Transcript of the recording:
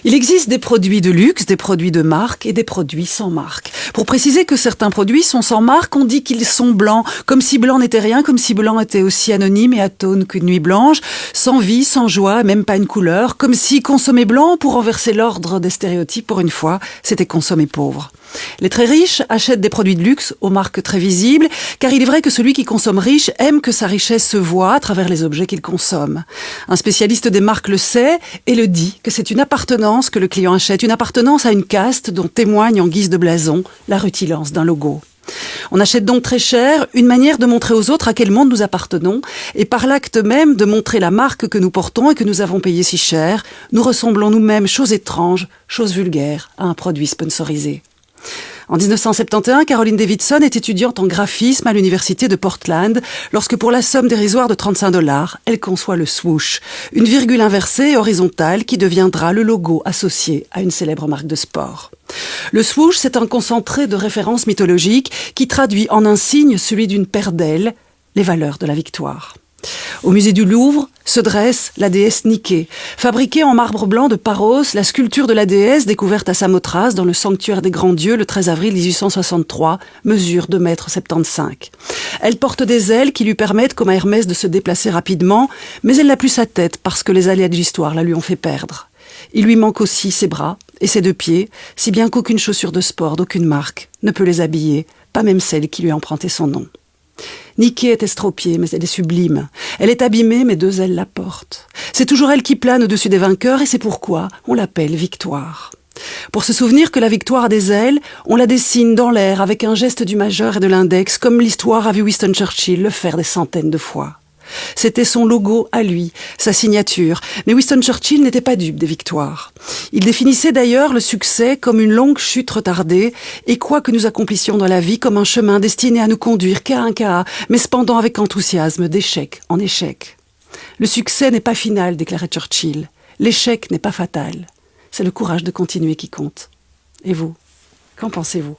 Il existe des produits de luxe, des produits de marque et des produits sans marque. Pour préciser que certains produits sont sans marque, on dit qu'ils sont blancs, comme si blanc n'était rien, comme si blanc était aussi anonyme et atone qu'une nuit blanche, sans vie, sans joie, même pas une couleur, comme si consommer blanc pour renverser l'ordre des stéréotypes pour une fois, c'était consommer pauvre. Les très riches achètent des produits de luxe aux marques très visibles, car il est vrai que celui qui consomme riche aime que sa richesse se voie à travers les objets qu'il consomme. Un spécialiste des marques le sait et le dit, que c'est une appartenance que le client achète, une appartenance à une caste dont témoigne en guise de blason la rutilance d'un logo. On achète donc très cher, une manière de montrer aux autres à quel monde nous appartenons, et par l'acte même de montrer la marque que nous portons et que nous avons payée si cher, nous ressemblons nous-mêmes, chose étrange, chose vulgaire, à un produit sponsorisé. En 1971, Caroline Davidson est étudiante en graphisme à l'université de Portland lorsque pour la somme dérisoire de 35 $, elle conçoit le swoosh, une virgule inversée et horizontale qui deviendra le logo associé à une célèbre marque de sport. Le swoosh, c'est un concentré de références mythologiques qui traduit en un signe celui d'une paire d'ailes, les valeurs de la victoire. Au musée du Louvre se dresse la déesse Niké. Fabriquée en marbre blanc de Paros, la sculpture de la déesse, découverte à Samothrace dans le sanctuaire des Grands Dieux le 13 avril 1863, mesure 2,75 m. Elle porte des ailes qui lui permettent, comme à Hermès, de se déplacer rapidement, mais elle n'a plus sa tête parce que les aléas de l'histoire la lui ont fait perdre. Il lui manque aussi ses bras et ses 2 pieds, si bien qu'aucune chaussure de sport d'aucune marque ne peut les habiller, pas même celle qui lui a emprunté son nom. Niké est estropiée, mais elle est sublime. Elle est abîmée, mais 2 ailes la portent. C'est toujours elle qui plane au-dessus des vainqueurs, et c'est pourquoi on l'appelle Victoire. Pour se souvenir que la victoire a des ailes, on la dessine dans l'air avec un geste du majeur et de l'index, comme l'histoire a vu Winston Churchill le faire des centaines de fois. C'était son logo à lui, sa signature. Mais Winston Churchill n'était pas dupe des victoires. Il définissait d'ailleurs le succès comme une longue chute retardée et quoi que nous accomplissions dans la vie comme un chemin destiné à nous conduire cas un cas, mais cependant avec enthousiasme, d'échec en échec. Le succès n'est pas final, déclarait Churchill. L'échec n'est pas fatal. C'est le courage de continuer qui compte. Et vous, qu'en pensez-vous ?